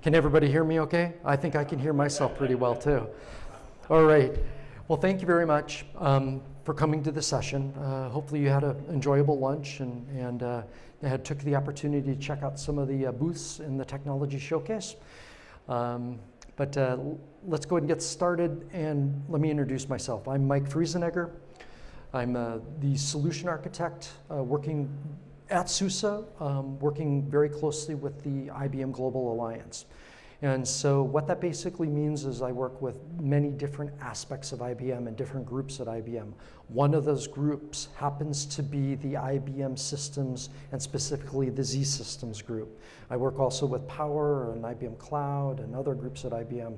Can everybody hear me okay? I think I can hear myself pretty well too. All right. Well, thank you very much for coming to the session. Hopefully you had an enjoyable lunch and took the opportunity to check out some of the booths in the technology showcase. But let's go ahead and get started, and let me introduce myself. I'm Mike Friesenegger. I'm the solution architect working at SUSE, working very closely with the IBM Global Alliance. And so what that basically means is I work with many different aspects of IBM and different groups at IBM. One of those groups happens to be the IBM Systems, and specifically the Z Systems group. I work also with Power and IBM Cloud and other groups at IBM.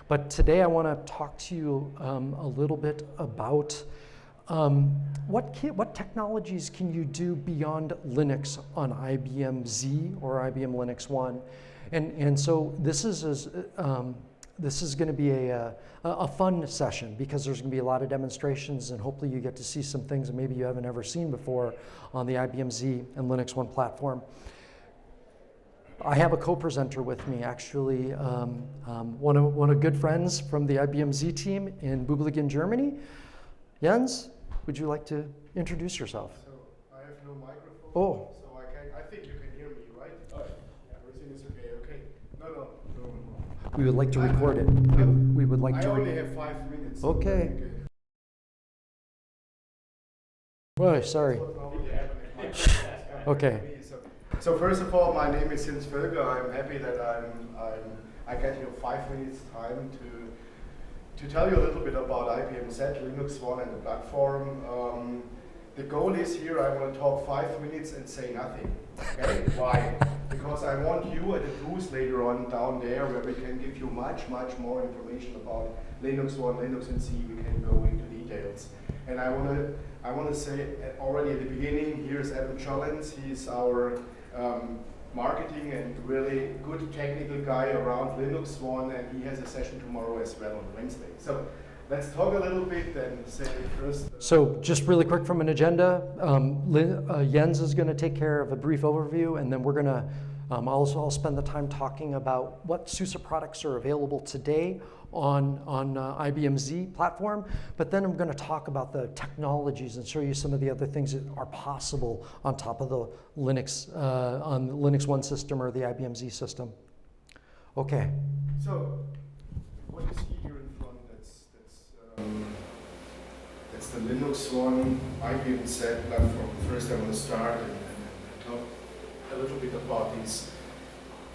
But today I want to talk to you a little bit about what technologies can you do beyond Linux on IBM Z or IBM LinuxONE? And so this is going to be a fun session because there's going to be a lot of demonstrations, and hopefully you get to see some things that maybe you haven't ever seen before on the IBM Z and LinuxONE platform. I have a co-presenter with me, actually, one of good friends from the IBM Z team in Bubblingen, Germany. Jens, would you like to introduce yourself? So I have no microphone. Oh. So I think you can hear me, right? Oh, yeah, everything is okay. No. We would like to record it. We would like to. I only have 5 minutes. Okay. Oh, sorry. Okay. So first of all, my name is Jens Völker. I'm happy that I get your 5 minutes time to tell you a little bit about IBM Z, LinuxONE, and the platform. The goal is here, I want to talk 5 minutes and say nothing. Okay? Why? Because I want you at the booth later on down there where we can give you much more information about LinuxONE, Linux and Z. We can go into details. And I want to say already at the beginning, here's Adam Jollens. He's our marketing and really good technical guy around LinuxONE, and he has a session tomorrow as well on Wednesday. So let's talk a little bit and say first. So just really quick from an agenda, Jens is going to take care of a brief overview, and then we're going to I'll spend the time talking about what SUSE products are available today on IBM Z platform, but then I'm going to talk about the technologies and show you some of the other things that are possible on top of the Linux, on the LinuxONE system or the IBM Z system. Okay. So what you see here in front, that's the LinuxONE IBM Z platform. First I want to start and talk a little bit about these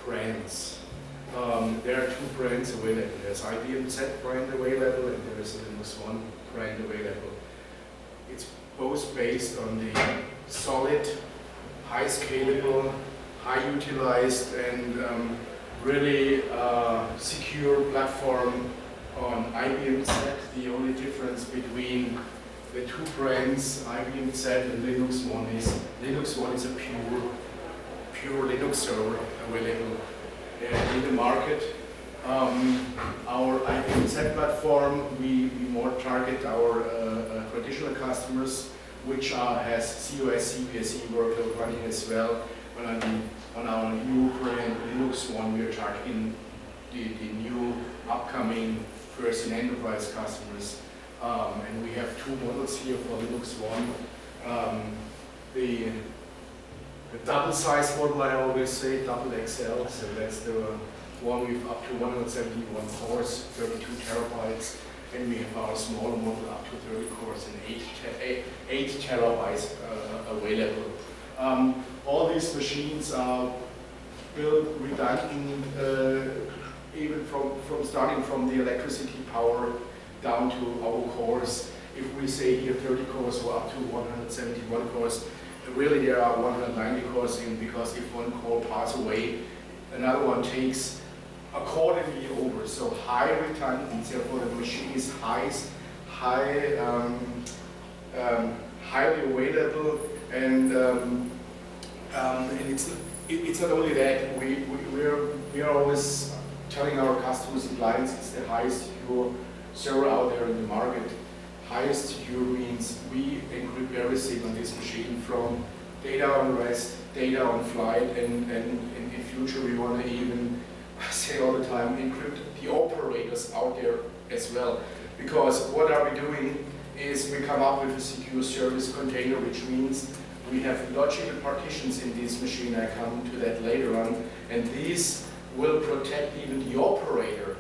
brands. There are two brands available. There's IBM Z brand available and there is a LinuxONE brand available. It's both based on the solid, high scalable, high utilized and really secure platform on IBM Z. The only difference between the two brands, IBM Z and LinuxONE is a pure Linux server available in the market. Our IBM Z platform, we more target our traditional customers, which has COS, CPSE workload running as well. But on our new brand LinuxONE, we are targeting the new upcoming first and enterprise customers. And we have two models here for LinuxONE. The double size model, I always say, double XL, so that's the one with up to 171 cores, 32 terabytes, and we have our smaller model up to 30 cores and 8 terabytes available. All these machines are built redundant, even from starting from the electricity power down to our cores. If we say here 30 cores or up to 171 cores, really there are 190 cores in, because if one core passes away, another one takes accordingly over. So high redundancy, therefore the machine is highly available, and it's not only that. We are always telling our customers and clients it's the highest secure server out there in the market. Highest secure means we encrypt everything on this machine, from data on rest, data on flight, and in future we want to even I say all the time, encrypt the operators out there as well. Because what are we doing is we come up with a secure service container, which means we have logical partitions in this machine. I come to that later on. And these will protect even the operator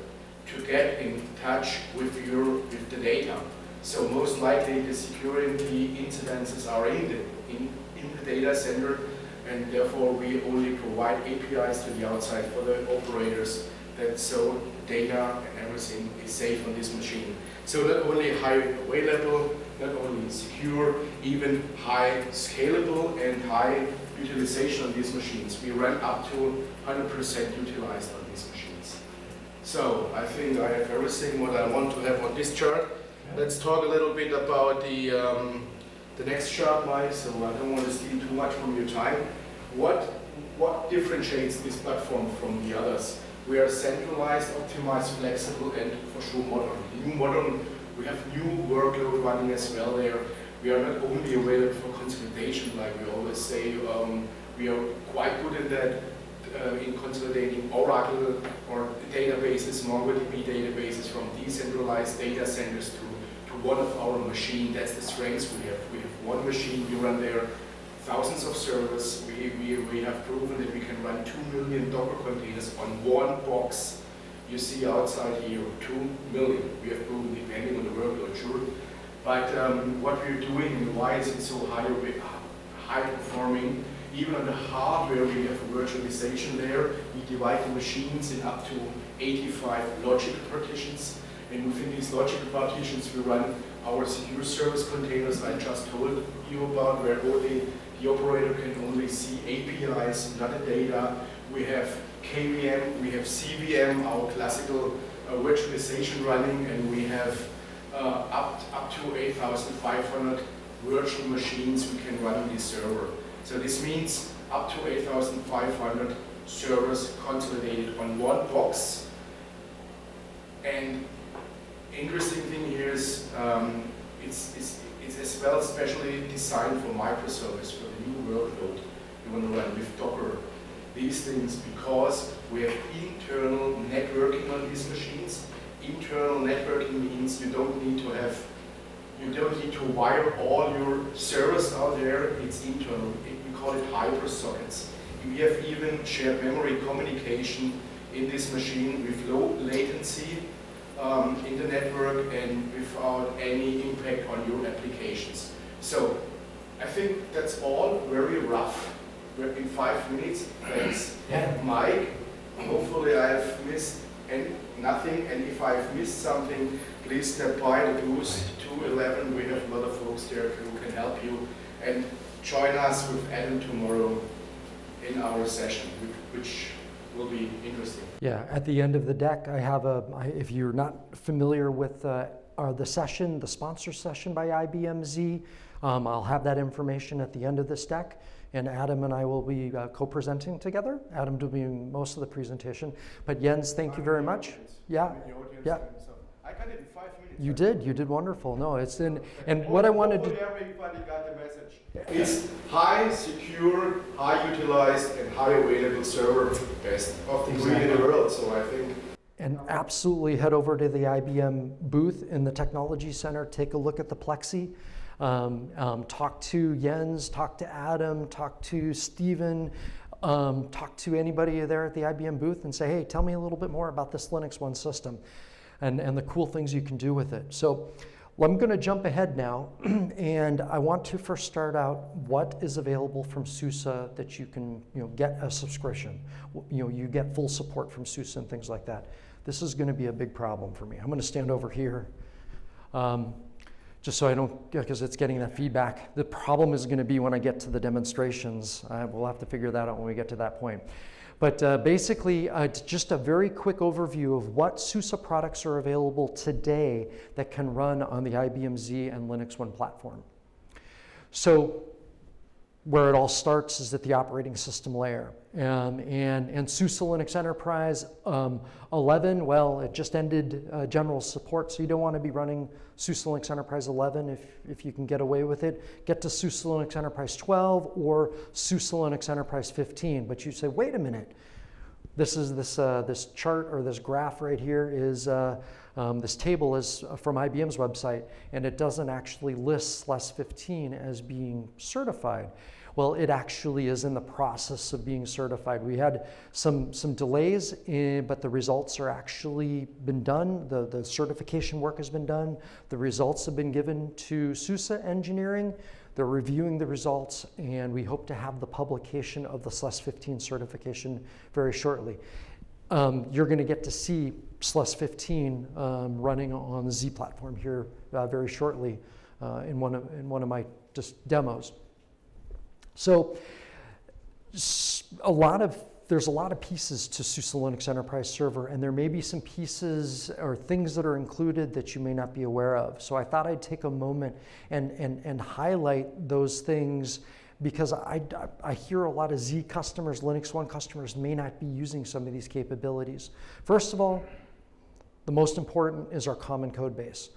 to get in touch with the data. So most likely the security incidences are in the data center, and therefore we only provide APIs to the outside for the operators, that so data and everything is safe on this machine. So not only high available, not only secure, even high scalable and high utilization on these machines. We run up to 100% utilized on these machines. So I think I have everything what I want to have on this chart. Let's talk a little bit about the next chart, Mike, so I don't want to steal too much from your time. What differentiates this platform from the others? We are centralized, optimized, flexible, and for sure modern. New modern, we have new workload running as well there. We are not only available for consolidation, like we always say. We are quite good at that in consolidating Oracle or databases, MongoDB databases from decentralized data centers to one of our machines. That's the strengths we have. We have one machine, we run there thousands of servers. We have proven that we can run 2 million Docker containers on one box. You see outside here, 2 million. We have proven, depending on the workload, sure. But what we're doing and why is it so high performing, even on the hardware we have virtualization there. We divide the machines in up to 85 logical partitions. And within these logical partitions, we run our secure service containers I just told you about, where only the operator can only see APIs, not the data. We have KVM, we have CVM, our classical virtualization running, and we have up to 8,500 virtual machines we can run on this server. So this means up to 8,500 servers consolidated on one box. And interesting thing here is it's as well specially designed for microservices, for the new workload you want to run with Docker. These things, because we have internal networking on these machines. Internal networking means you don't need to wire all your servers out there. It's internal. We call it hyper sockets. We have even shared memory communication in this machine with low latency in the network and without any impact on your applications. So I think that's all very rough. We're in 5 minutes. Thanks, Mike. Hopefully I've missed nothing, and if I've missed something, please step by the booth 211. We have a lot of folks there who can help you, and join us with Adam tomorrow in our session, which will be interesting. Yeah, at the end of the deck, I have if you're not familiar with the session, the sponsor session by IBM Z, I'll have that information at the end of this deck, and Adam and I will be co-presenting together. Adam will be doing most of the presentation, but Jens, thank you very much. Yeah, yeah. I got it in 5 minutes. You did wonderful. No, it's in, and what I wanted to. Everybody got the message. It's high, secure, high utilized, and high available server, best of the breed in the world. So I think. And absolutely head over to the IBM booth in the Technology Center. Take a look at the Plexi. Talk to Jens, talk to Adam, talk to Steven, talk to anybody there at the IBM booth and say, hey, tell me a little bit more about this LinuxONE system and the cool things you can do with it. So I'm going to jump ahead now, and I want to first start out what is available from SUSE that you can get a subscription. You get full support from SUSE and things like that. This is going to be a big problem for me. I'm going to stand over here. Just so I don't, because it's getting that feedback. The problem is going to be when I get to the demonstrations. We'll have to figure that out when we get to that point. But basically, just a very quick overview of what SUSE products are available today that can run on the IBM Z and LinuxONE platform. So where it all starts is at the operating system layer. And SUSE Linux Enterprise 11, well, it just ended general support, so you don't want to be running SUSE Linux Enterprise 11 if you can get away with it. Get to SUSE Linux Enterprise 12 or SUSE Linux Enterprise 15. But you say, wait a minute, this chart or this graph right here is, this table is from IBM's website, and it doesn't actually list SLES 15 as being certified. Well, it actually is in the process of being certified. We had some delays, but the results are actually been done. The certification work has been done. The results have been given to SUSE Engineering. They're reviewing the results, and we hope to have the publication of the SLES 15 certification very shortly. You're going to get to see SLES 15 running on the Z platform here very shortly in one of my just demos. So there's a lot of pieces to SUSE Linux Enterprise Server, and there may be some pieces or things that are included that you may not be aware of. So I thought I'd take a moment and highlight those things, because I hear a lot of Z customers, LinuxONE customers may not be using some of these capabilities. First of all, the most important is our common code base.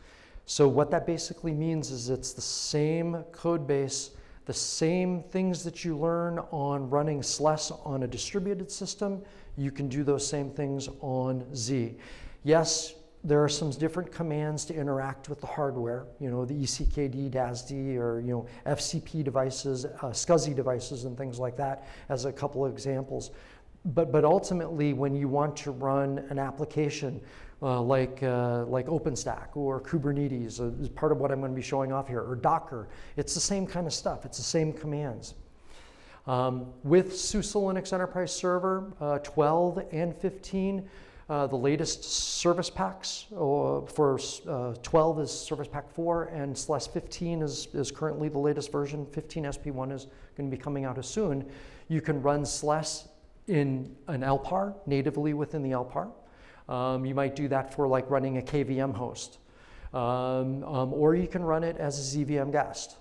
So what that basically means is it's the same code base, the same things that you learn on running SLES on a distributed system, you can do those same things on Z. Yes, there are some different commands to interact with the hardware, the ECKD, DASD, or FCP devices, SCSI devices, and things like that, as a couple of examples. But ultimately, when you want to run an application like OpenStack or Kubernetes, is part of what I'm going to be showing off here, or Docker, it's the same kind of stuff. It's the same commands. With SUSE Linux Enterprise Server 12 and 15, the latest service packs for 12 is Service Pack 4, and SLES 15 is currently the latest version. 15 SP1 is going to be coming out as soon. You can run SLES in an LPAR, natively within the LPAR. You might do that for like running a KVM host. Or you can run it as a ZVM guest.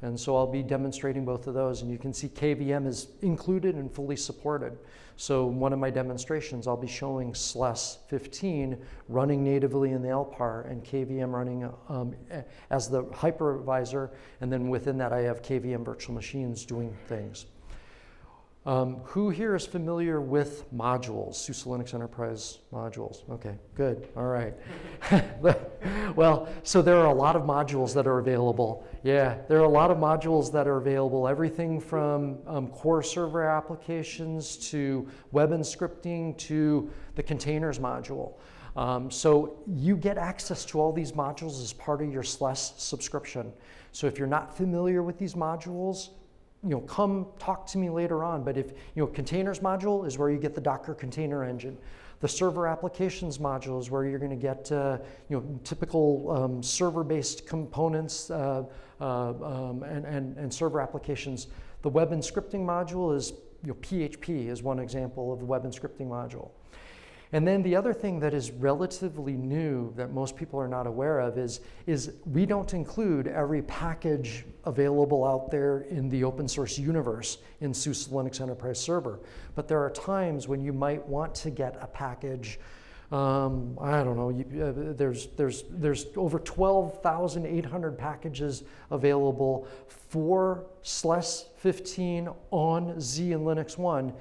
And so I'll be demonstrating both of those, and you can see KVM is included and fully supported. So one of my demonstrations, I'll be showing SLES 15 running natively in the LPAR and KVM running as the hypervisor, and then within that I have KVM virtual machines doing things. Who here is familiar with modules, SUSE Linux Enterprise modules? Okay, good, all right. Well, so there are a lot of modules that are available. Yeah, there are a lot of modules that are available, everything from core server applications to web and scripting to the containers module. So you get access to all these modules as part of your SLES subscription. So if you're not familiar with these modules, come talk to me later on. But if, containers module is where you get the Docker container engine. The server applications module is where you're going to get, typical server-based components and server applications. The web and scripting module is, PHP is one example of the web and scripting module. And then the other thing that is relatively new that most people are not aware of is we don't include every package available out there in the open source universe in SUSE Linux Enterprise Server. But there are times when you might want to get a package, I don't know, there's over 12,800 packages available for SLES 15 on Z and LinuxONE.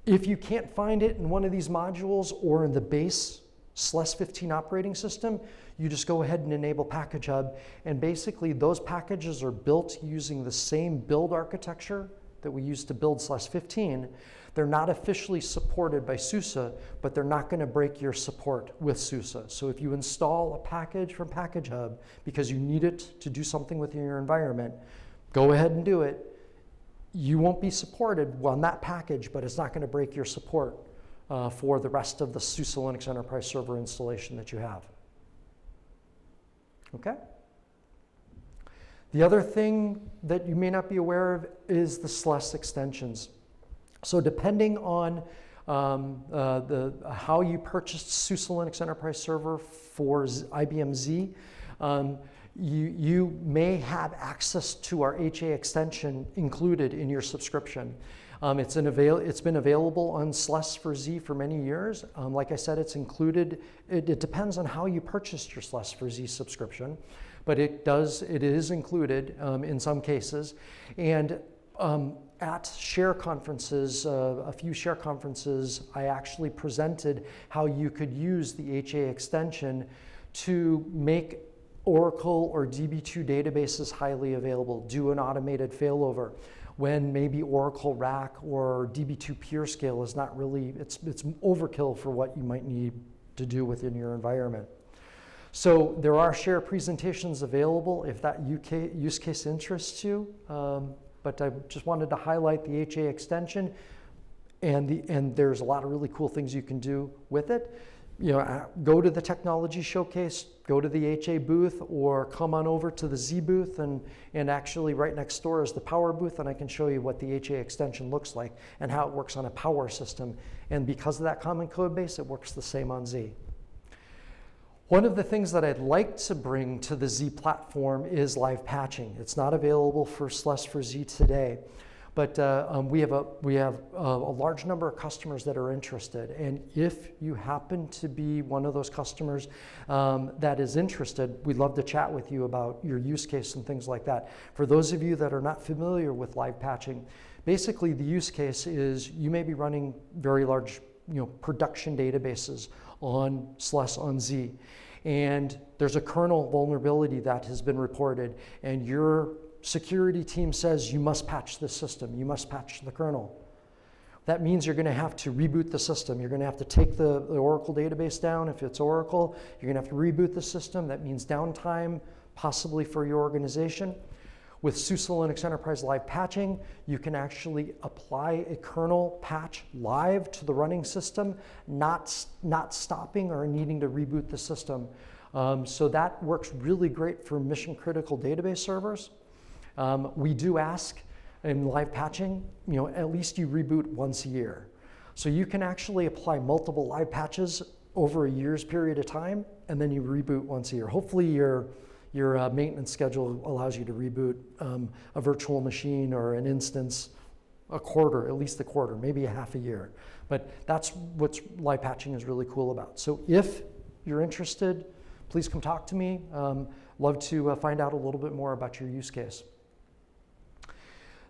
If you can't find it in one of these modules or in the base SLES 15 operating system, you just go ahead and enable Package Hub, and basically those packages are built using the same build architecture that we used to build SLES 15. They're not officially supported by SUSE, but they're not going to break your support with SUSE. So if you install a package from Package Hub because you need it to do something within your environment, go ahead and do it. You won't be supported on that package, but it's not going to break your support for the rest of the SUSE Linux Enterprise Server installation that you have. Okay? The other thing that you may not be aware of is the SLES extensions. So depending on how you purchased SUSE Linux Enterprise Server for IBM Z, you may have access to our HA extension included in your subscription. It's been available on SLES for Z for many years. Like I said, it's included. It depends on how you purchased your SLES for Z subscription, but it is included in some cases. And at share conferences, a few share conferences, I actually presented how you could use the HA extension to make Oracle or DB2 databases highly available, do an automated failover when maybe Oracle RAC or DB2 PureScale is not really, it's overkill for what you might need to do within your environment. So there are share presentations available if that use case interests you, but I just wanted to highlight the HA extension, and there's a lot of really cool things you can do with it. You know, go to the technology showcase, go to the HA booth, or come on over to the Z booth, and actually right next door is the power booth, and I can show you what the HA extension looks like and how it works on a power system. And because of that common code base, it works the same on Z. One of the things that I'd like to bring to the Z platform is live patching. It's not available for SLUS for Z today. But we have a large number of customers that are interested. And if you happen to be one of those customers that is interested, we'd love to chat with you about your use case and things like that. For those of you that are not familiar with live patching, basically the use case is you may be running very large, production databases on SLUS on Z. And there's a kernel vulnerability that has been reported, and your security team says you must patch this system, you must patch the kernel. That means you're going to have to reboot the system. You're going to have to take the Oracle database down if it's Oracle. You're going to have to reboot the system. That means downtime, possibly for your organization. With SUSE Linux Enterprise Live Patching, you can actually apply a kernel patch live to the running system, not stopping or needing to reboot the system. So that works really great for mission-critical database servers. We do ask in live patching, at least you reboot once a year. So you can actually apply multiple live patches over a year's period of time, and then you reboot once a year. Hopefully your maintenance schedule allows you to reboot a virtual machine or an instance a quarter, at least a quarter, maybe a half a year. But that's what live patching is really cool about. So if you're interested, please come talk to me. Love to find out a little bit more about your use case.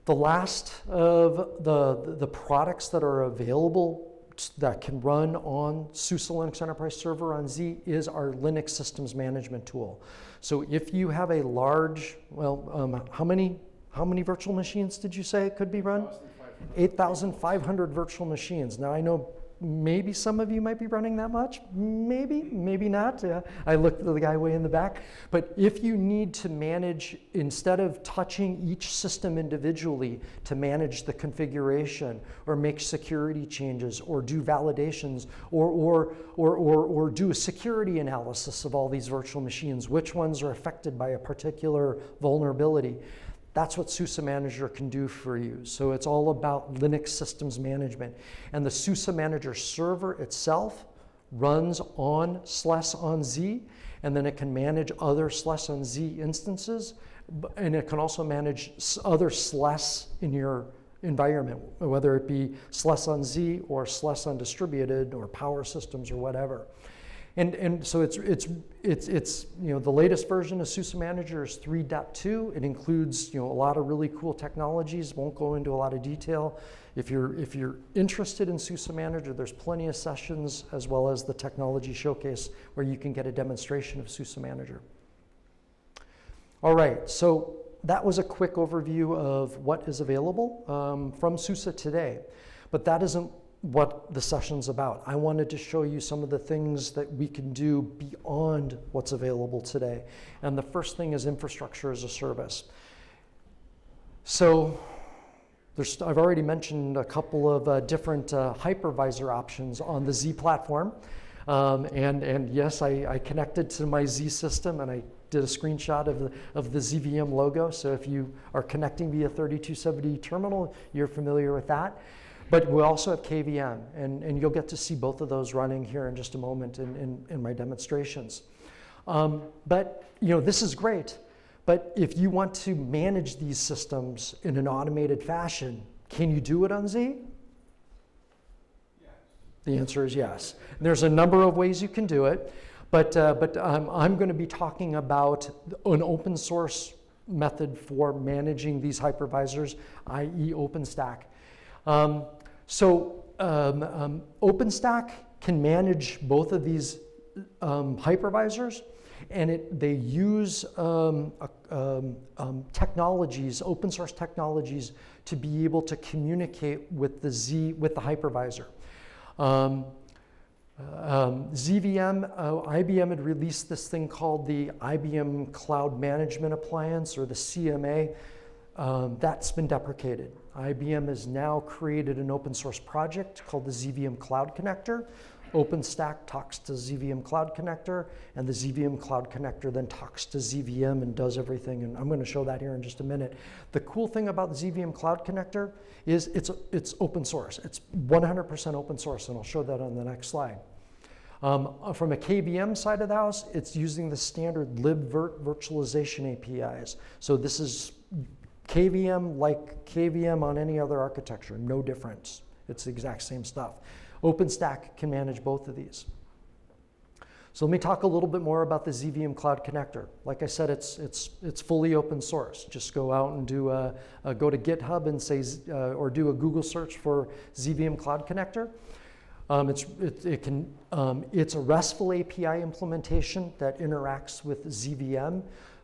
The last of the products that are available that can run on SUSE Linux Enterprise Server on Z is our Linux Systems Management tool. So if you have a large, how many virtual machines did you say it could be run? 8,500 virtual machines. Now I know maybe some of you might be running that much, maybe not. I looked at the guy way in the back. But if you need to manage, instead of touching each system individually to manage the configuration or make security changes or do validations or do a security analysis of all these virtual machines, which ones are affected by a particular vulnerability, that's what SUSE Manager can do for you. So it's all about Linux systems management. And the SUSE Manager server itself runs on SLUS on Z, and then it can manage other SLUS on Z instances, and it can also manage other SLUS in your environment, whether it be SLUS on Z or SLUS on distributed or power systems or whatever. And so it's the latest version of SUSE Manager is 3.2. It includes a lot of really cool technologies. Won't go into a lot of detail. If you're interested in SUSE Manager, there's plenty of sessions as well as the technology showcase where you can get a demonstration of SUSE Manager. All right, so that was a quick overview of what is available from SUSE today, but that isn't what the session's about. I wanted to show you some of the things that we can do beyond what's available today. And the first thing is infrastructure as a service. So I've already mentioned a couple of different hypervisor options on the Z platform. And yes, I connected to my Z system and I did a screenshot of the ZVM logo. So if you are connecting via 3270 terminal, you're familiar with that. But we also have KVM, and you'll get to see both of those running here in just a moment in my demonstrations. But this is great, but if you want to manage these systems in an automated fashion, can you do it on Z? Yes. The answer is yes. And there's a number of ways you can do it, but I'm going to be talking about an open source method for managing these hypervisors, i.e. OpenStack. OpenStack can manage both of these hypervisors, and they use technologies, open source technologies, to be able to communicate with the hypervisor. ZVM, IBM had released this thing called the IBM Cloud Management Appliance, or the CMA. That's been deprecated. IBM has now created an open source project called the ZVM Cloud Connector. OpenStack talks to ZVM Cloud Connector, and the ZVM Cloud Connector then talks to ZVM and does everything, and I'm going to show that here in just a minute. The cool thing about the ZVM Cloud Connector is it's open source. It's 100% open source, and I'll show that on the next slide. From a KVM side of the house, it's using the standard libvirt virtualization APIs. So this is KVM like KVM on any other architecture, no difference. It's the exact same stuff. OpenStack can manage both of these. So let me talk a little bit more about the ZVM Cloud Connector. Like I said, it's fully open source. Just go out and go to GitHub and say, or do a Google search for ZVM Cloud Connector. It's a RESTful API implementation that interacts with ZVM,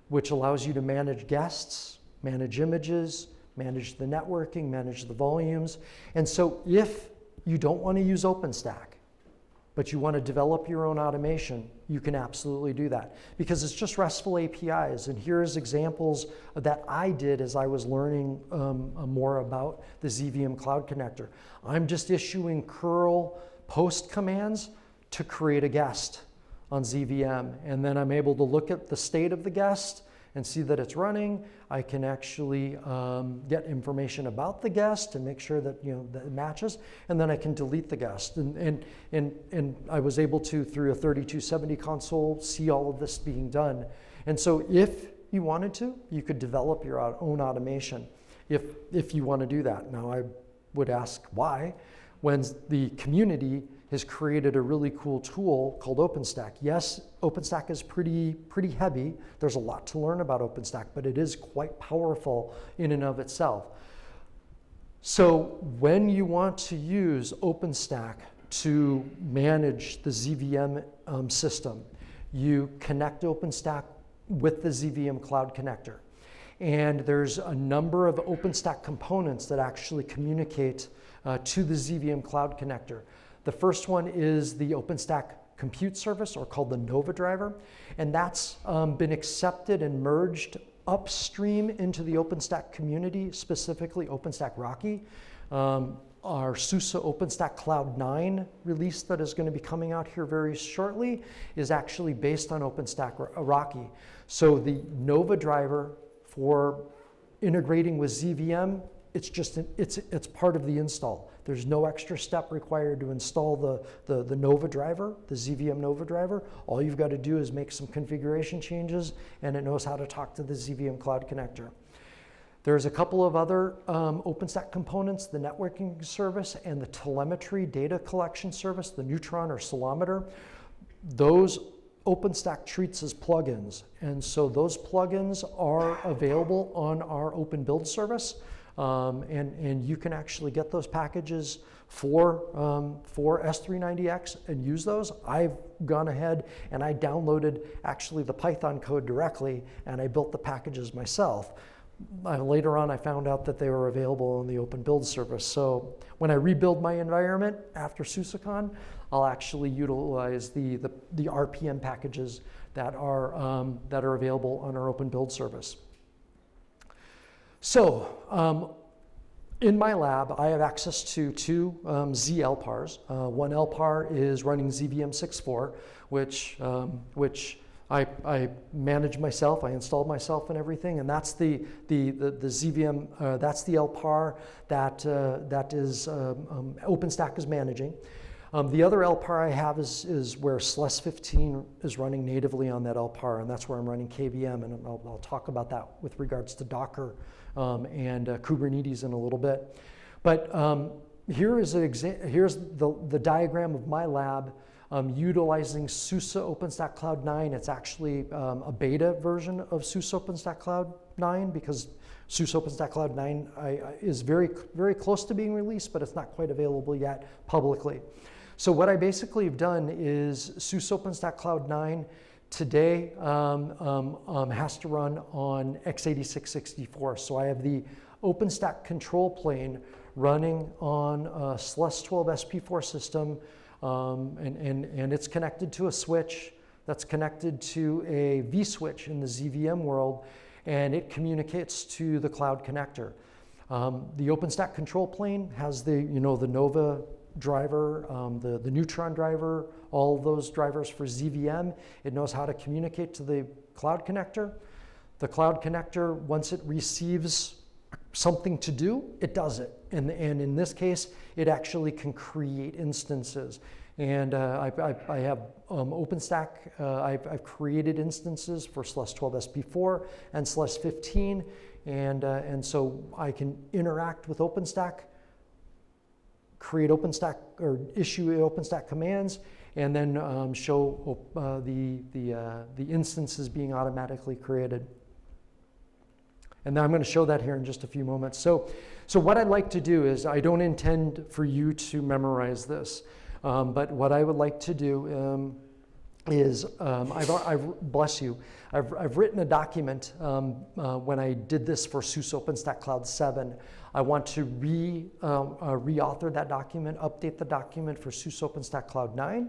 which allows you to manage guests, manage images, manage the networking, manage the volumes. And so if you don't want to use OpenStack, but you want to develop your own automation, you can absolutely do that, because it's just RESTful APIs. And here's examples that I did as I was learning more about the ZVM Cloud Connector. I'm just issuing curl post commands to create a guest on ZVM, and then I'm able to look at the state of the guest and see that it's running. I can actually get information about the guest and make sure that, that it matches, and then I can delete the guest. And I was able to, through a 3270 console, see all of this being done. And so if you wanted to, you could develop your own automation if you want to do that. Now I would ask why, when the community has created a really cool tool called OpenStack. Yes, OpenStack is pretty heavy. There's a lot to learn about OpenStack, but it is quite powerful in and of itself. So when you want to use OpenStack to manage the ZVM system, you connect OpenStack with the ZVM Cloud Connector. And there's a number of OpenStack components that actually communicate to the ZVM Cloud Connector. The first one is the OpenStack compute service, or called the Nova driver, and that's been accepted and merged upstream into the OpenStack community, specifically OpenStack Rocky. Our SUSE OpenStack Cloud 9 release that is going to be coming out here very shortly is actually based on OpenStack Rocky. So the Nova driver for integrating with ZVM, it's part of the install. There's no extra step required to install the Nova driver, the ZVM Nova driver. All you've got to do is make some configuration changes, and it knows how to talk to the ZVM Cloud Connector. There's a couple of other OpenStack components, the networking service and the telemetry data collection service, the Neutron or Ceilometer. Those OpenStack treats as plugins, and so those plugins are available on our OpenBuild service. And you can actually get those packages for S390X and use those. I've gone ahead and I downloaded actually the Python code directly, and I built the packages myself. Later on, I found out that they were available on the OpenBuild service. So when I rebuild my environment after SUSECON, I'll actually utilize the RPM packages that are available on our OpenBuild service. So in my lab, I have access to two Z LPARs. One LPAR is running ZVM 6.4, which I manage myself, I installed myself and everything, and that's the ZVM, that's the LPAR that OpenStack is managing. The other LPAR I have is where ShSlice 15 is running natively on that LPAR, and that's where I'm running KVM, and I'll talk about that with regards to Docker and Kubernetes in a little bit. But here's the diagram of my lab utilizing SUSE OpenStack Cloud 9. It's actually a beta version of SUSE OpenStack Cloud 9 because SUSE OpenStack Cloud 9 is very, very close to being released, but it's not quite available yet publicly. So what I basically have done is SUSE OpenStack Cloud 9 today has to run on x86-64. So I have the OpenStack control plane running on a SLUS 12 SP4 system, and it's connected to a switch that's connected to a vSwitch in the ZVM world, and it communicates to the cloud connector. The OpenStack control plane has the Nova driver, the Neutron driver, all of those drivers for ZVM. It knows how to communicate to the cloud connector. The cloud connector, once it receives something to do, it does it. And in this case, it actually can create instances. And I have OpenStack, I've created instances for SLUS 12 SP4 and SLUS 15. And so I can interact with OpenStack, create OpenStack or issue OpenStack commands, and then show the instances being automatically created. And then I'm going to show that here in just a few moments. So what I'd like to do is, I don't intend for you to memorize this, but what I would like to do is, bless you, I've written a document when I did this for SUSE OpenStack Cloud 7. I want to re-author that document, update the document for SUSE OpenStack Cloud 9.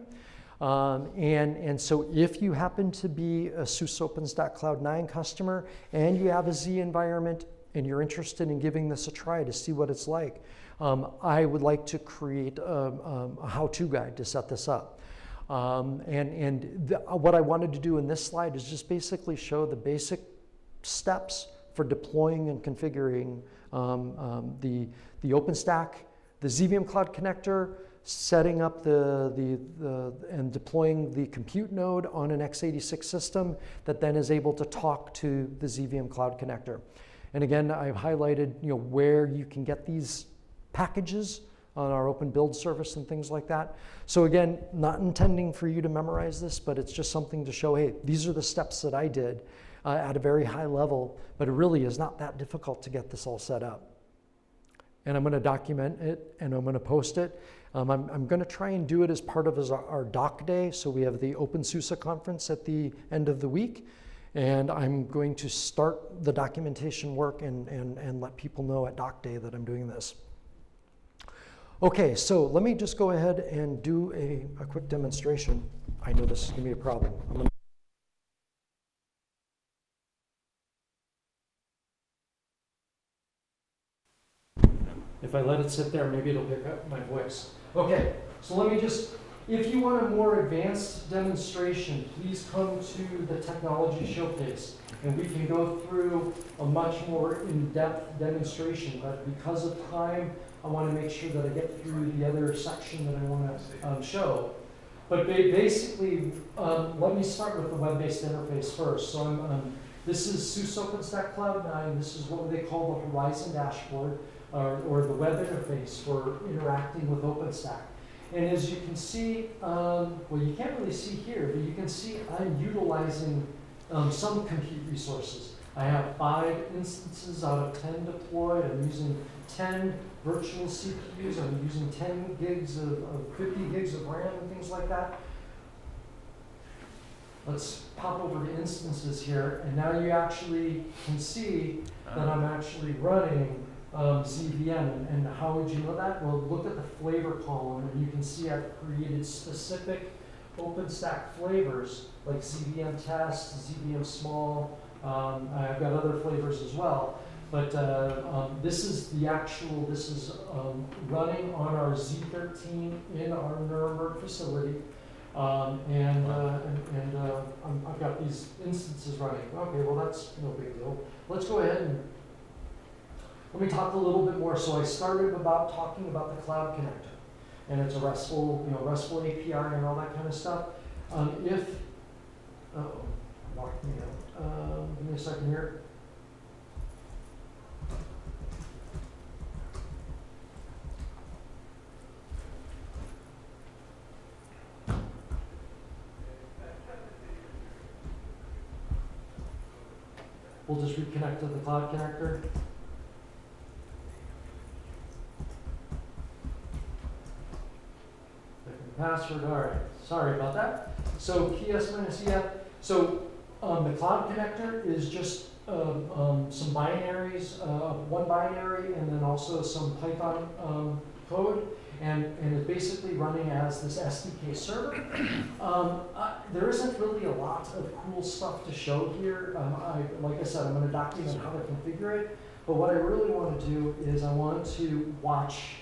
And so if you happen to be a SUSE OpenStack Cloud 9 customer and you have a Z environment and you're interested in giving this a try to see what it's like, I would like to create a how-to guide to set this up. What I wanted to do in this slide is just basically show the basic steps for deploying and configuring the OpenStack, the ZVM Cloud Connector, setting up and deploying the compute node on an x86 system that then is able to talk to the ZVM Cloud Connector. And again, I've highlighted where you can get these packages on our OpenBuild service and things like that. So again, not intending for you to memorize this, but it's just something to show, hey, these are the steps that I did at a very high level, but it really is not that difficult to get this all set up. And I'm going to document it, and I'm going to post it. I'm going to try and do it as part of our doc day. So we have the OpenSUSE conference at the end of the week, and I'm going to start the documentation work and let people know at doc day that I'm doing this. Okay, so let me just go ahead and do a quick demonstration. I know this is going to be a problem. If I let it sit there, maybe it'll pick up my voice. Okay, so let me just, if you want a more advanced demonstration, please come to the technology showcase, and we can go through a much more in-depth demonstration. But because of time, I want to make sure that I get through the other section that I want to show. But basically, let me start with the web-based interface first. So this is SUSE OpenStack Cloud 9. This is what they call the Horizon dashboard, or the web interface for interacting with OpenStack. And as you can see, well, you can't really see here, but you can see I'm utilizing some compute resources. I have 5 instances out of 10 deployed. I'm using 10 virtual CPUs. I'm using 10 gigs of 50 gigs of RAM and things like that. Let's pop over to instances here, and now you actually can see that I'm actually running ZVM. And how would you know that? Well, look at the flavor column, and you can see I've created specific OpenStack flavors like ZVM test, ZVM small. I've got other flavors as well. But this is running on our Z13 in our Nuremberg facility. I've got these instances running. Okay, well that's no big deal. Let's go ahead and let me talk a little bit more. So I started talking about the cloud connector, and it's a RESTful API and all that kind of stuff. Locked me out. Give me a second here. we'll just reconnect to the cloud connector. Password, all right, sorry about that. So PS-EF, so the cloud connector is just some binaries, one binary, and then also some Python code, and it's basically running as this SDK server. There isn't really a lot of cool stuff to show here. Like I said, I'm going to document how to configure it, but what I really want to do is I want to watch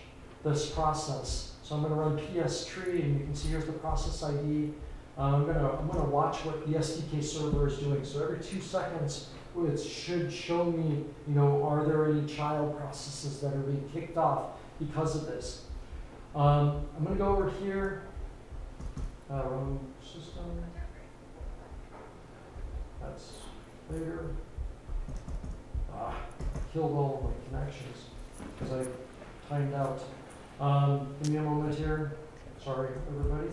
this process. So I'm going to run PS tree, and you can see here's the process ID. I'm going to watch what the SDK server is doing. So every 2 seconds, it should show me, are there any child processes that are being kicked off because of this. I'm going to go over here, run system. That's later. Killed all of my connections because I timed out. Give me a moment here. Sorry, everybody.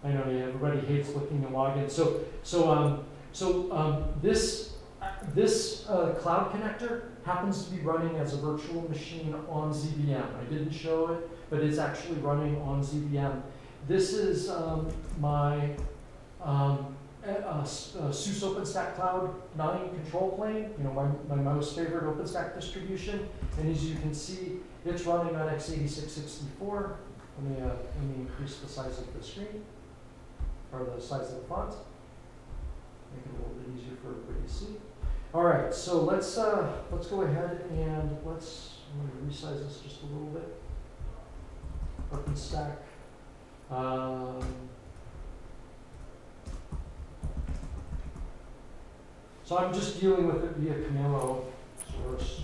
I know, yeah, everybody hates looking at login. This cloud connector happens to be running as a virtual machine on ZVM. I didn't show it, but it's actually running on ZVM. This is my SUSE OpenStack Cloud 9 control plane, my most favorite OpenStack distribution. And as you can see, it's running on x86-64. Let me increase the size of the screen, or the size of the font. Make it a little bit easier for everybody to see. All right, so let's go ahead and I'm going to resize this just a little bit. OpenStack. So I'm just dealing with it via command source.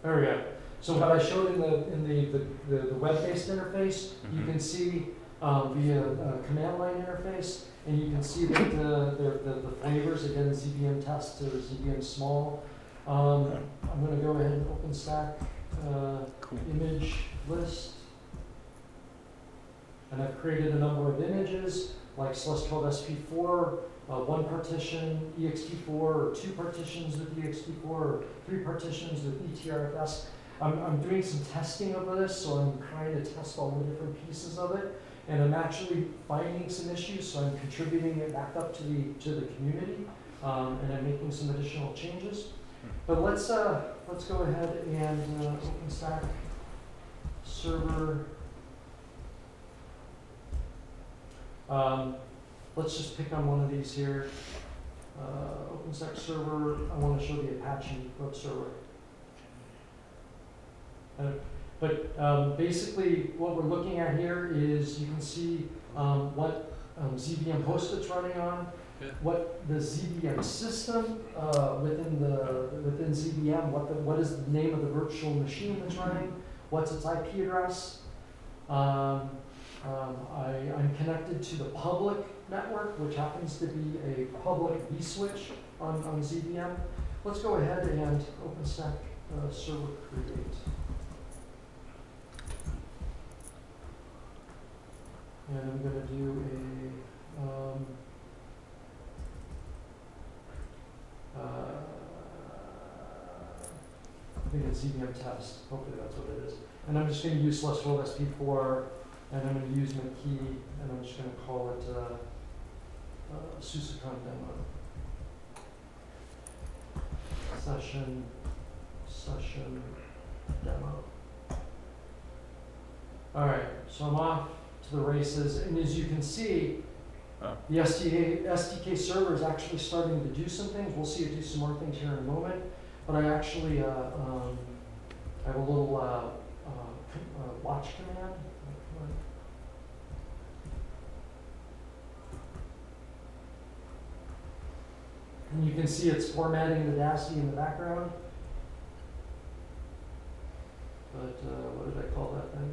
There we go. So what I showed in the web-based interface, you can see via command line interface, and you can see that the flavors, again, ZVM test to ZVM small. I'm going to go ahead and OpenStack image list. And I've created a number of images, like SLS12SP4, one partition ext4, or 2 partitions with ext4, or 3 partitions with etrfs. I'm doing some testing of this, so I'm trying to test all the different pieces of it, and I'm actually finding some issues, so I'm contributing it back up to the community, and I'm making some additional changes. But let's go ahead and OpenStack server. Let's just pick on one of these here. OpenStack server. I want to show the Apache web server. But basically, what we're looking at here is you can see what ZVM host it's running on, what the ZVM system within ZVM, what is the name of the virtual machine that's running, what's its IP address. I'm connected to the public network, which happens to be a public vSwitch on ZVM. Let's go ahead and OpenStack server create. And I'm going to do I think it's ZVM test. Hopefully that's what it is. And I'm just going to use /SP4, and I'm going to use my key, and I'm just going to call it SUSECON demo. Session demo. All right, so I'm off to the races, and as you can see, the SDK server is actually starting to do some things. We'll see it do some more things here in a moment, but I actually I have a little watch command. And you can see it's formatting the DASI in the background. but what did I call that thing?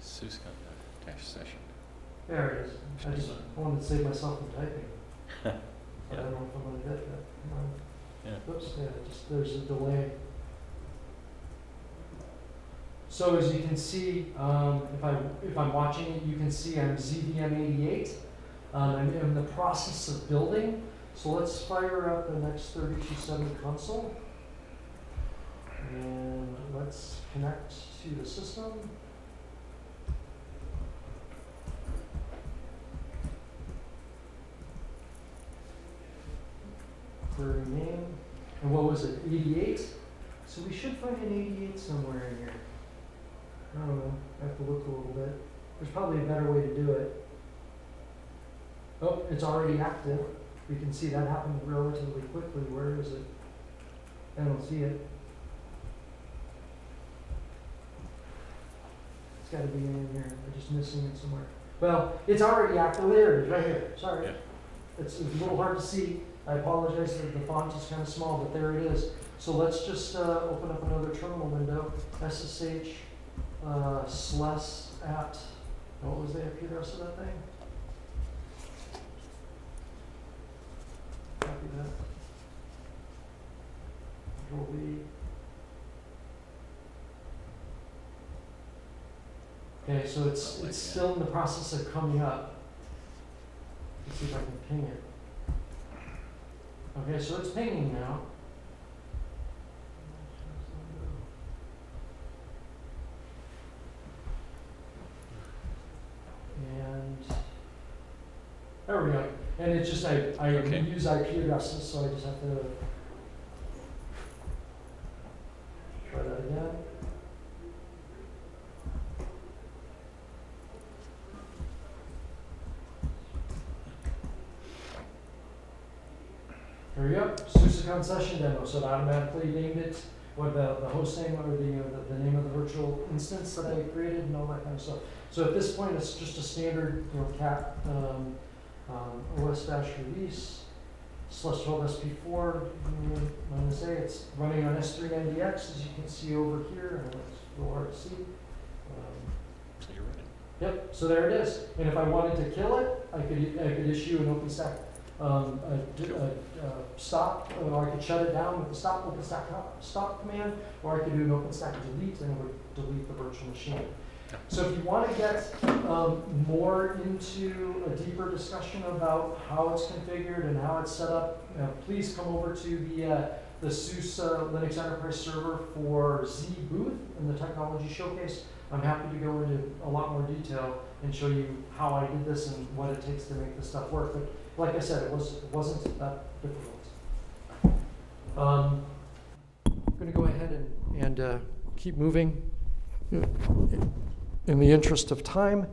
SUSECON dash session. There it is. I just wanted to save myself from typing. But I don't know if I'm going to get that. Come on. Yeah. Oops, yeah, just there's a delay. So as you can see, if I'm watching it, you can see I'm ZVM88. I'm in the process of building. So let's fire up the next 3270 console. And let's connect to the system. Query name. And what was it? 88? So we should find an 88 somewhere in here. I don't know. I have to look a little bit. There's probably a better way to do it. Oh, it's already active. We can see that happened relatively quickly. Where is it? I don't see it. It's got to be in here. I'm just missing it somewhere. Well, it's already active. There it is, right here. Sorry. Yeah. It's a little hard to see. I apologize that the font is kind of small, but there it is. So let's just open up another terminal window. SSH SLS at, what was the IP address of that thing? Copy that. Control V. Okay, so it's still in the process of coming up. Let's see if I can ping it. Okay, so it's pinging now. And there we go. And it's just, I Okay. use IP addresses, so I just have to try that again. There we go, SUSECON session demo. So it automatically named it, what the host name or the name of the virtual instance that I created and all that kind of stuff. So at this point, it's just a standard cat OS-release /12sp4 -a. It's running on S3NDX, as you can see over here, and it's a little hard to see. So you're ready. Yep, so there it is. And if I wanted to kill it, I could issue an OpenStack stop, or I could shut it down with the stop command, or I could do an OpenStack delete, and it would delete the virtual machine. So if you want to get more into a deeper discussion about how it's configured and how it's set up, please come over to the SUSE Linux Enterprise Server for Z booth in the technology showcase. I'm happy to go into a lot more detail and show you how I did this and what it takes to make this stuff work. But like I said, it wasn't that difficult. I'm going to go ahead and keep moving. In the interest of time,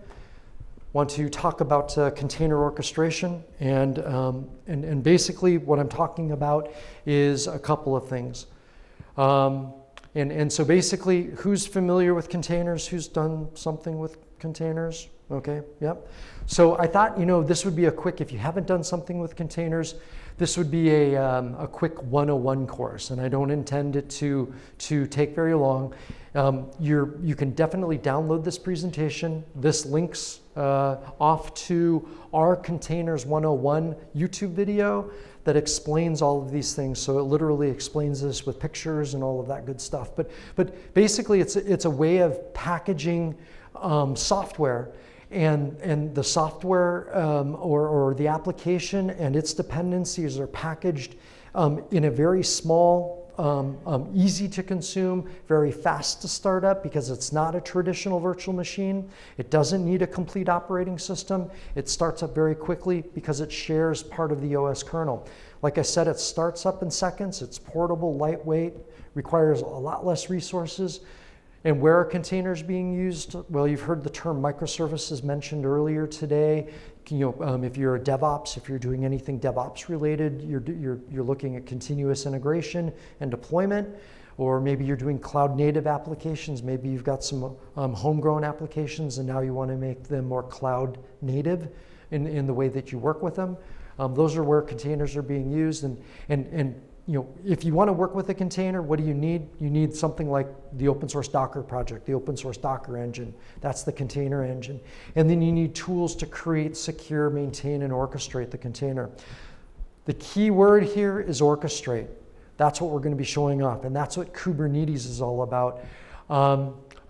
want to talk about container orchestration, and basically what I'm talking about is a couple of things. And so basically, who's familiar with containers? Who's done something with containers? Okay, yep. So I thought, this would be a quick, if you haven't done something with containers, this would be a quick 101 course, and I don't intend it to take very long. You can definitely download this presentation. This links off to our Containers 101 YouTube video that explains all of these things. So it literally explains this with pictures and all of that good stuff. But basically, it's a way of packaging software. And the software or the application and its dependencies are packaged in a very small, easy to consume, very fast to start up, because it's not a traditional virtual machine. It doesn't need a complete operating system. It starts up very quickly because it shares part of the OS kernel. Like I said, it starts up in seconds. It's portable, lightweight, requires a lot less resources. And where are containers being used? Well, you've heard the term microservices mentioned earlier today. If you're a DevOps, if you're doing anything DevOps related, you're looking at continuous integration and deployment. Or maybe you're doing cloud native applications. Maybe you've got some homegrown applications and now you want to make them more cloud native in the way that you work with them. Those are where containers are being used. And if you want to work with a container, what do you need? You need something like the open source Docker project, the open source Docker engine. That's the container engine. And then you need tools to create, secure, maintain, and orchestrate the container. The key word here is orchestrate. That's what we're going to be showing off, and that's what Kubernetes is all about.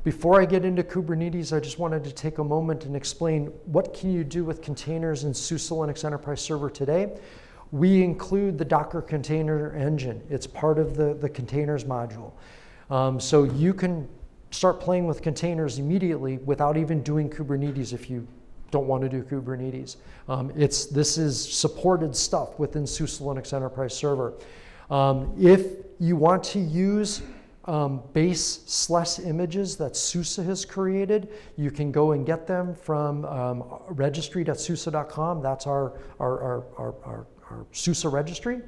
Before I get into Kubernetes, I just wanted to take a moment and explain what can you do with containers in SUSE Linux Enterprise Server today. We include the Docker container engine. It's part of the containers module. So you can start playing with containers immediately without even doing Kubernetes if you don't want to do Kubernetes. This is supported stuff within SUSE Linux Enterprise Server. If you want to use base ShSlice images that SUSE has created, you can go and get them from registry.suse.com. That's our SUSE registry,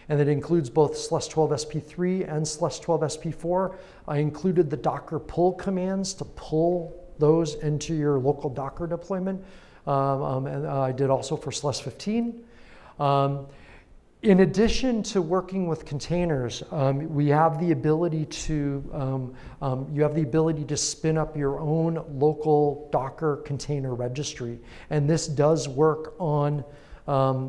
and it includes both ShSlice12sp3 and ShSlice12sp4. I included the Docker pull commands to pull those into your local Docker deployment, and I did also for ShSlice15. In addition to working with containers, we have the ability to spin up your own local Docker container registry, and this does work on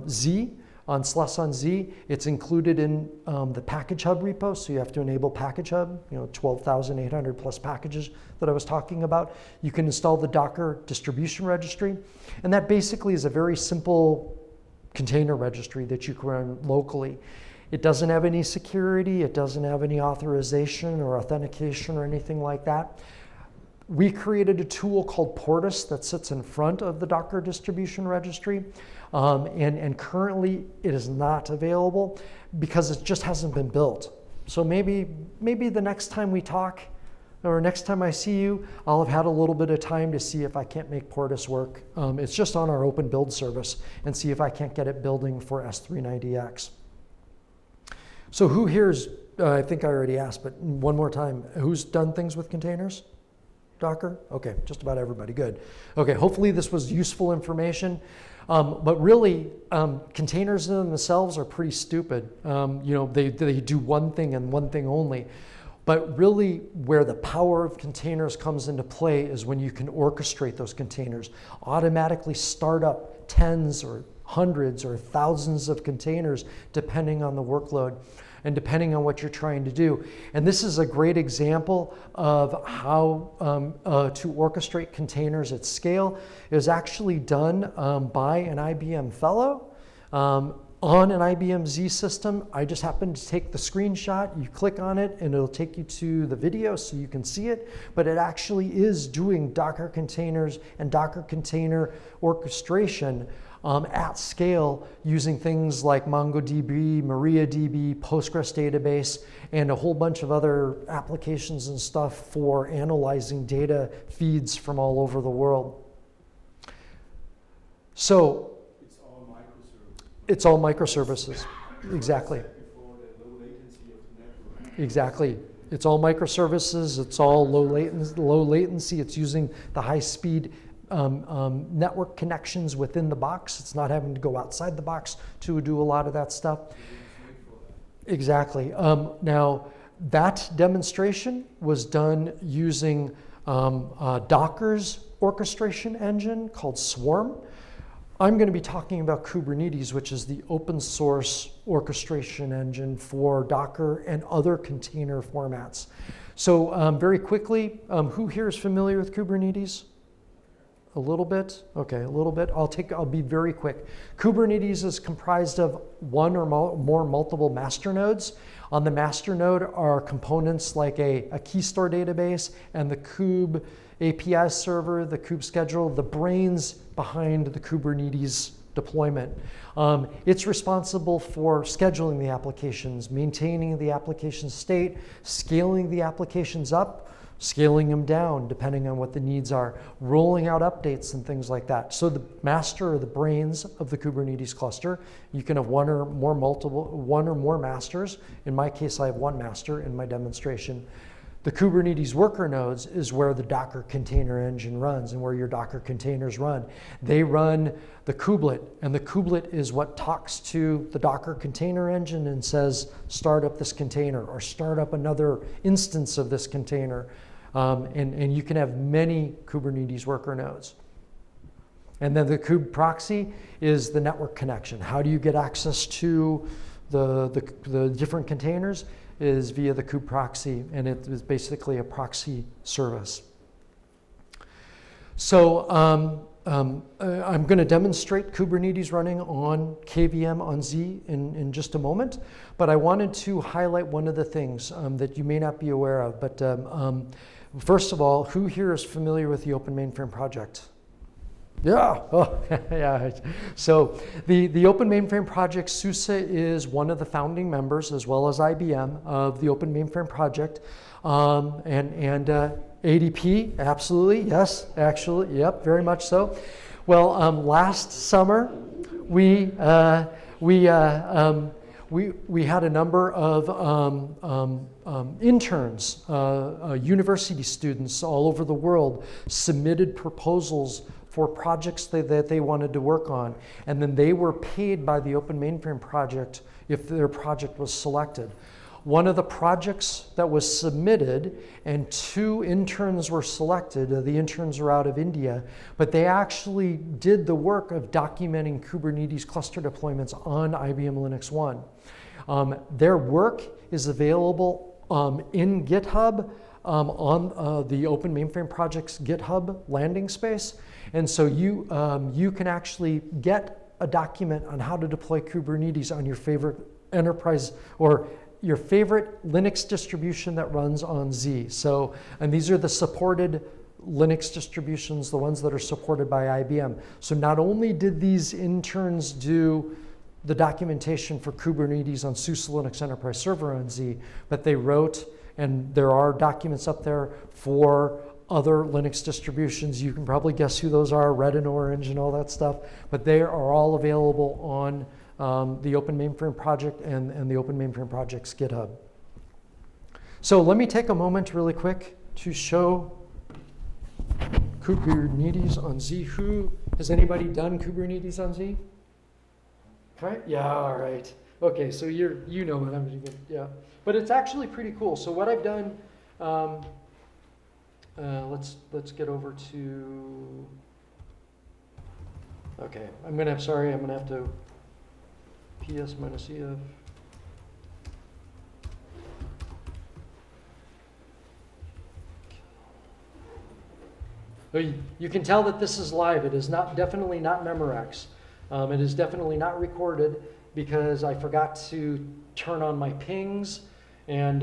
Z. On ShSlice Z, it's included in the package hub repo, so you have to enable package hub, 12,800 plus packages that I was talking about. You can install the Docker distribution registry, and that basically is a very simple container registry that you can run locally. It doesn't have any security, it doesn't have any authorization or authentication or anything like that. We created a tool called Portis that sits in front of the Docker distribution registry, and currently it is not available because it just hasn't been built. So maybe the next time we talk, or next time I see you, I'll have had a little bit of time to see if I can't make Portis work. It's just on our OpenBuild service, and see if I can't get it building for S390X. So who here's, I think I already asked, but one more time, who's done things with containers? Docker? Okay, just about everybody, good. Okay, hopefully this was useful information. But really, containers in themselves are pretty stupid. They do one thing and one thing only. But really, where the power of containers comes into play is when you can orchestrate those containers, automatically start up tens or hundreds or thousands of containers, depending on the workload and depending on what you're trying to do. And this is a great example of how to orchestrate containers at scale. It was actually done by an IBM fellow on an IBM Z system. I just happened to take the screenshot. You click on it and it'll take you to the video so you can see it, but it actually is doing Docker containers and Docker container orchestration at scale using things like MongoDB, MariaDB, Postgres database, and a whole bunch of other applications and stuff for analyzing data feeds from all over the world. So it's all microservices. Exactly. Exactly. It's all microservices. It's all low latency. It's using the high-speed network connections within the box. It's not having to go outside the box to do a lot of that stuff. Exactly. Now, that demonstration was done using Docker's orchestration engine called Swarm. I'm going to be talking about Kubernetes, which is the open source orchestration engine for Docker and other container formats. So very quickly, who here is familiar with Kubernetes? A little bit? Okay, a little bit. I'll be very quick. Kubernetes is comprised of one or more multiple master nodes. On the master node are components like a key store database and the kube API server, the kube schedule, the brains behind the Kubernetes deployment. It's responsible for scheduling the applications, maintaining the application state, scaling the applications up, scaling them down depending on what the needs are, rolling out updates and things like that. So the master or the brains of the Kubernetes cluster, you can have one or more masters. In my case, I have one master in my demonstration. The Kubernetes worker nodes is where the Docker container engine runs and where your Docker containers run. They run the kubelet, and the kubelet is what talks to the Docker container engine and says, start up this container or start up another instance of this container. And you can have many Kubernetes worker nodes. And then the kube proxy is the network connection. How do you get access to the different containers? Is via the kube proxy, and it is basically a proxy service. So I'm going to demonstrate Kubernetes running on KVM on Z in just a moment, but I wanted to highlight one of the things that you may not be aware of. But first of all, who here is familiar with the Open Mainframe project? Yeah, oh, yeah. So the Open Mainframe project, SUSE is one of the founding members, as well as IBM, of the Open Mainframe project. And ADP, absolutely, yes, actually, yep, very much so. Well, last summer, we had a number of interns, university students all over the world submitted proposals for projects that they wanted to work on. And then they were paid by the Open Mainframe project if their project was selected. One of the projects that was submitted, and 2 interns were selected. The interns are out of India, but they actually did the work of documenting Kubernetes cluster deployments on IBM LinuxONE. Their work is available in GitHub on the Open Mainframe project's GitHub landing space. And so you can actually get a document on how to deploy Kubernetes on your favorite enterprise or your favorite Linux distribution that runs on Z. So, and these are the supported Linux distributions, the ones that are supported by IBM. So not only did these interns do the documentation for Kubernetes on SUSE Linux Enterprise Server on Z, but they wrote, and there are documents up there for other Linux distributions. You can probably guess who those are, red and orange and all that stuff, but they are all available on the Open Mainframe project and the Open Mainframe project's GitHub. So let me take a moment really quick to show Kubernetes on Z. Has anybody done Kubernetes on Z? Right? Yeah, all right. Okay, so you know what I'm doing, yeah. But it's actually pretty cool. So what I've done, let's get over to, okay, I'm gonna have to PS minus EF. You can tell that this is live. It is definitely not Memorex. It is definitely not recorded because I forgot to turn on my pings and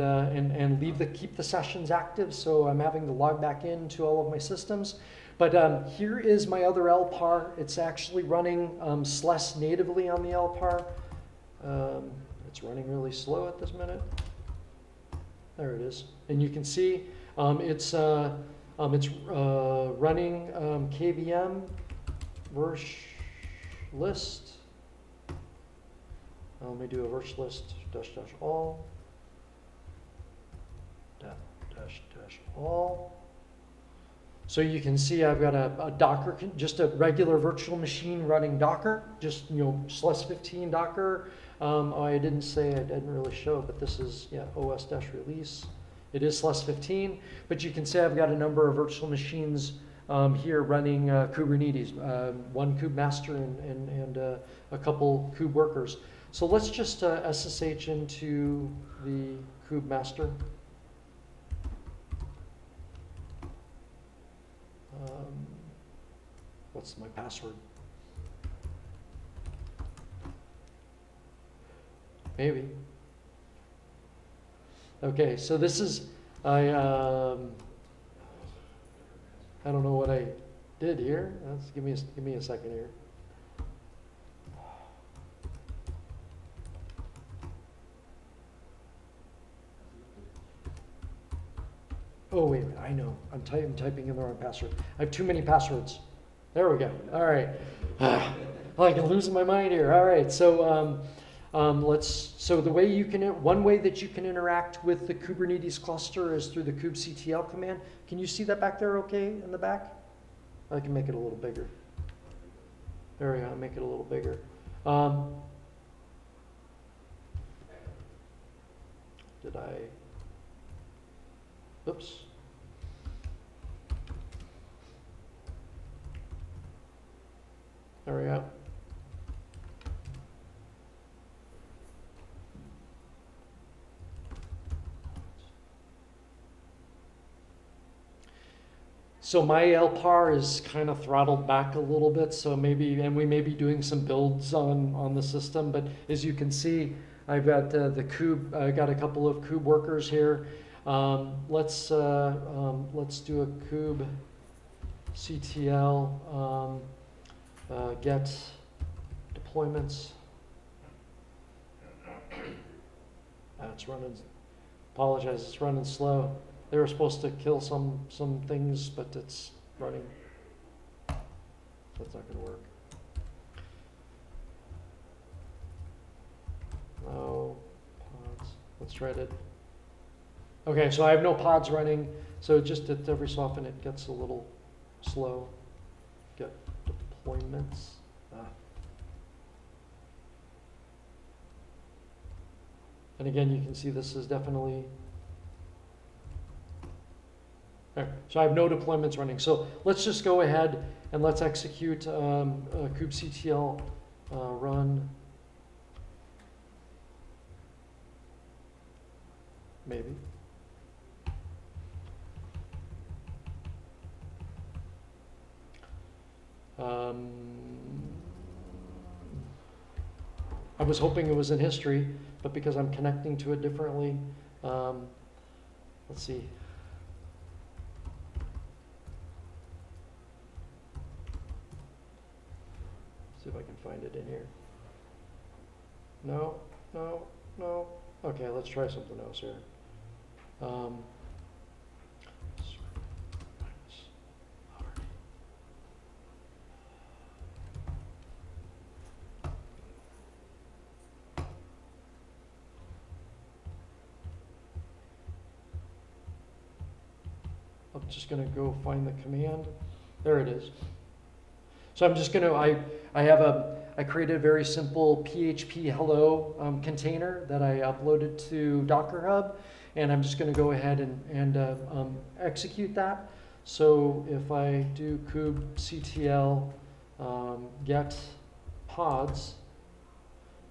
keep the sessions active. So I'm having to log back into all of my systems. But here is my other LPAR. It's actually running ShSlice natively on the LPAR. It's running really slow at this minute. There it is, and you can see it's running KVM verse list. Let me do a verse list --all --all. So you can see I've got a Docker, just a regular virtual machine running Docker, just ShSlice 15 Docker. I didn't really show it, but this is OS-release. It is ShSlice 15, but you can see I've got a number of virtual machines here running Kubernetes, one kube master and a couple kube workers. So let's just SSH into the kube master. What's my password? Maybe. Okay, so this is, I don't know what I did here. Give me a second here. Oh, wait a minute, I know. I'm typing in the wrong password. I have too many passwords. There we go. All right. Well, I'm losing my mind here. All right, so So the way you can, one way that you can interact with the Kubernetes cluster is through the kubectl command. Can you see that back there okay in the back? I can make it a little bigger. There we go, make it a little bigger. Oops. There we go. So my LPAR is kind of throttled back a little bit, so maybe, and we may be doing some builds on the system, but as you can see, I've got the kube, I've got a couple of kube workers here. Let's do a kubectl get deployments. It's running, apologize, it's running slow. They were supposed to kill some things, but it's running. That's not going to work. No pods. Let's try it. Okay, so I have no pods running, so just every so often it gets a little slow. Get deployments. And again, you can see this is definitely. There. So I have no deployments running. So let's just go ahead and let's execute kubectl run. Maybe. I was hoping it was in history, but because I'm connecting to it differently, let's see. See if I can find it in here. No. Okay, let's try something else here. I'm just going to go find the command. There it is. So I'm just going to, I created a very simple PHP hello container that I uploaded to Docker Hub, and I'm just going to go ahead and execute that. So if I do kubectl get pods,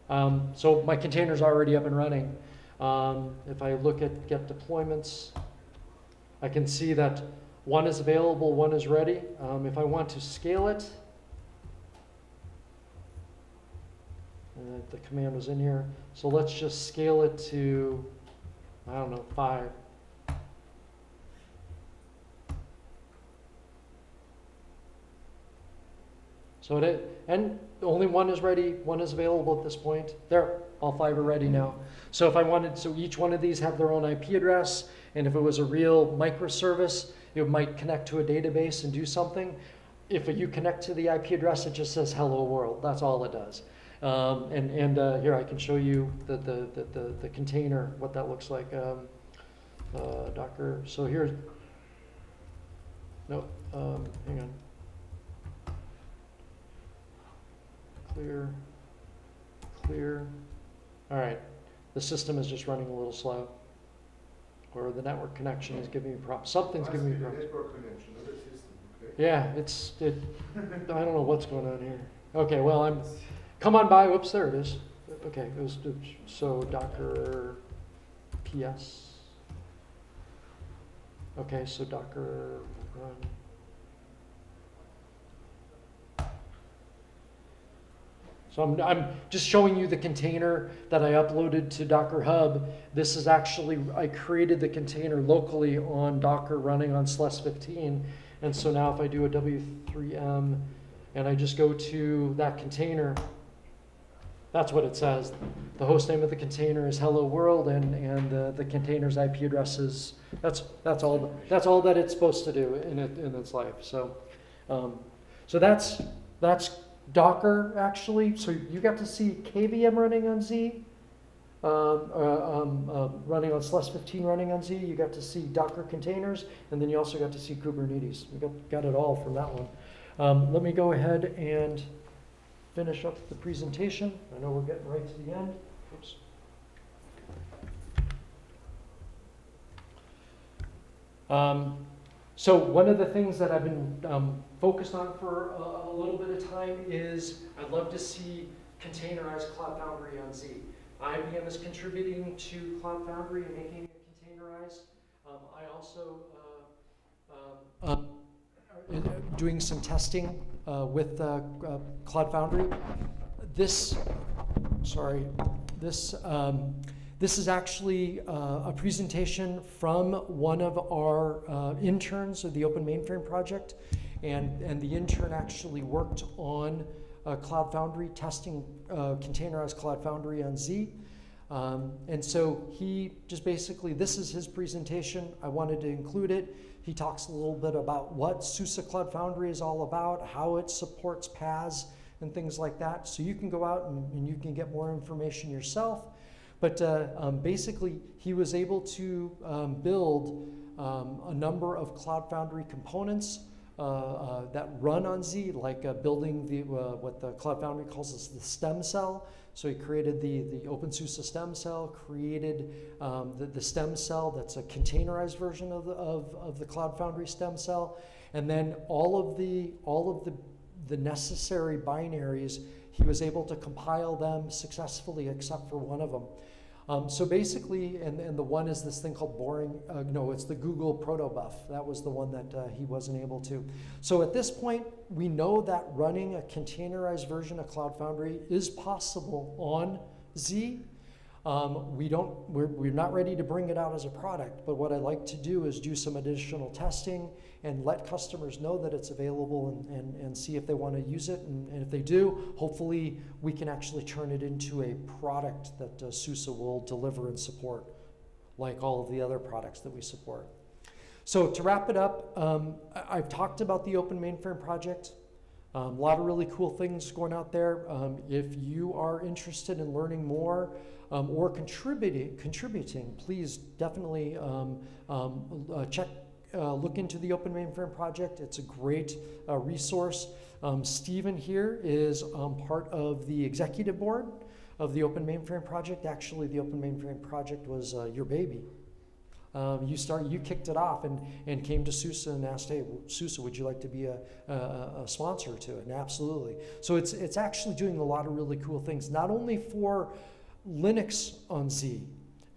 so my container's already up and running. If I look at get deployments, I can see that one is available, one is ready. If I want to scale it, the command was in here. So let's just scale it to, I don't know, 5. So and only one is ready, one is available at this point. There, all 5 are ready now. So if I wanted, so each one of these have their own IP address, and if it was a real microservice, it might connect to a database and do something. If you connect to the IP address, it just says hello world. That's all it does. Here I can show you the container, what that looks like. Docker. So here's, no, hang on. Clear. All right, the system is just running a little slow, or the network connection is giving me problems. Something's giving me problems. Yeah, I don't know what's going on here. Okay, well, come on by. Whoops, there it is. Okay, it was, so Docker PS. Okay, so Docker run. So I'm just showing you the container that I uploaded to Docker Hub. This is actually, I created the container locally on Docker running on ShSlice 15. And so now if I do a W3M and I just go to that container, that's what it says. The host name of the container is hello world, and the container's IP address is, that's all that it's supposed to do in its life. So so that's Docker, actually. So you got to see KVM running on Z, running on SLS 15 running on Z. You got to see Docker containers, and then you also got to see Kubernetes. We got it all from that one. Let me go ahead and finish up the presentation. I know we're getting right to the end. Oops. So one of the things that I've been focused on for a little bit of time is I'd love to see containerized Cloud Foundry on Z. IBM is contributing to Cloud Foundry and making it containerized. I also doing some testing with Cloud Foundry. This is actually a presentation from one of our interns of the Open Mainframe project, and the intern actually worked on Cloud Foundry, testing containerized Cloud Foundry on Z. And so he just basically, this is his presentation. I wanted to include it. He talks a little bit about what SUSE Cloud Foundry is all about, how it supports paths and things like that. So you can go out and you can get more information yourself. But basically, he was able to build a number of Cloud Foundry components that run on Z, like building the what the Cloud Foundry calls the stem cell. So he created the OpenSUSE stem cell, created the stem cell that's a containerized version of the Cloud Foundry stem cell, and then all of the necessary binaries, he was able to compile them successfully except for one of them. So basically, and the one is this thing called it's the Google protobuf. That was the one that he wasn't able to. So at this point, we know that running a containerized version of Cloud Foundry is possible on Z. We're not ready to bring it out as a product, but what I'd like to do is do some additional testing and let customers know that it's available and see if they want to use it. And if they do, hopefully we can actually turn it into a product that SUSE will deliver and support, like all of the other products that we support. So to wrap it up, I've talked about the Open Mainframe project. A lot of really cool things going out there. If you are interested in learning more or contributing, please definitely look into the Open Mainframe project. It's a great resource. Stephen here is part of the executive board of the Open Mainframe project. Actually, the Open Mainframe project was your baby. You kicked it off and came to SUSE and asked, hey, SUSE, would you like to be a sponsor to it? And absolutely. So it's actually doing a lot of really cool things, not only for Linux on Z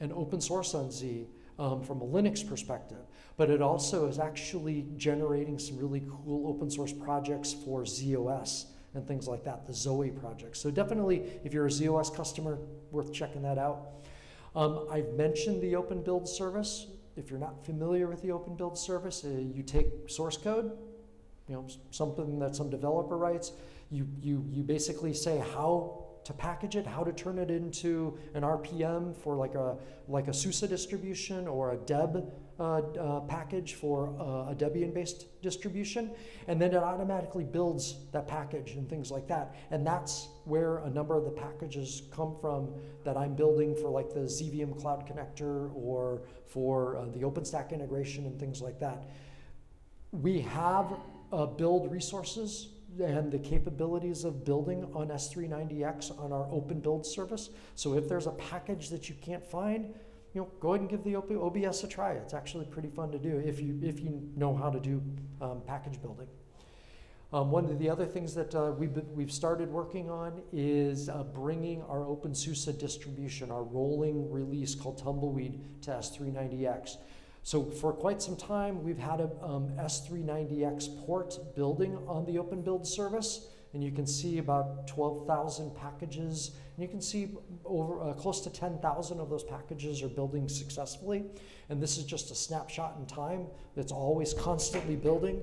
and open source on Z from a Linux perspective, but it also is actually generating some really cool open source projects for ZOS and things like that, the Zoe project. So definitely, if you're a ZOS customer, worth checking that out. I've mentioned the OpenBuild Service. If you're not familiar with the OpenBuild Service, you take source code, something that some developer writes. You basically say how to package it, how to turn it into an RPM for like a SUSE distribution or a Deb package for a Debian-based distribution, and then it automatically builds that package and things like that. And that's where a number of the packages come from that I'm building for like the ZVM Cloud Connector or for the OpenStack integration and things like that. We have build resources and the capabilities of building on S390X on our OpenBuild service. So if there's a package that you can't find, go ahead and give the OBS a try. It's actually pretty fun to do if you know how to do package building. One of the other things that we've started working on is bringing our OpenSUSE distribution, our rolling release called Tumbleweed, to S390X. So for quite some time, we've had a S390X port building on the OpenBuild service, and you can see about 12,000 packages, and you can see over close to 10,000 of those packages are building successfully. And this is just a snapshot in time that's always constantly building.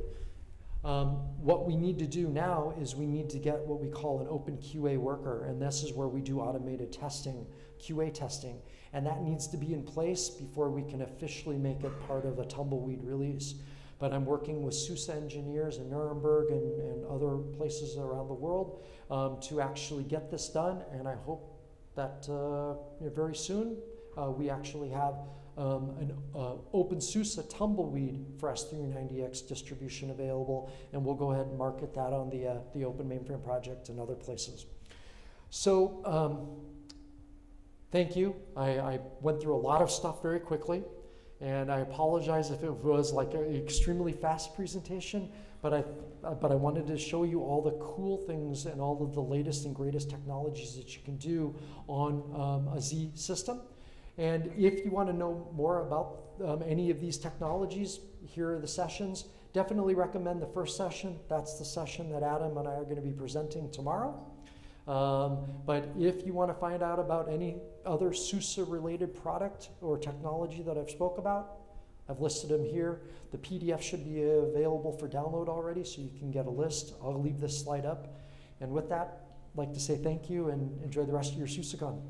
What we need to do now is we need to get what we call an Open QA worker, and this is where we do automated testing, QA testing, and that needs to be in place before we can officially make it part of a Tumbleweed release. but I'm working with SUSE engineers in Nuremberg and other places around the world to actually get this done, and I hope that very soon we actually have an OpenSUSE Tumbleweed for S390X distribution available, and we'll go ahead and market that on the Open Mainframe project and other places. So thank you. I went through a lot of stuff very quickly, and I apologize if it was like an extremely fast presentation, but I wanted to show you all the cool things and all of the latest and greatest technologies that you can do on a Z system. And if you want to know more about any of these technologies, here are the sessions. Definitely recommend the first session. That's the session that Adam and I are going to be presenting tomorrow. But if you want to find out about any other SUSE-related product or technology that I've spoke about, I've listed them here. The PDF should be available for download already, so you can get a list. I'll leave this slide up. And with that, I'd like to say thank you and enjoy the rest of your SUSECON.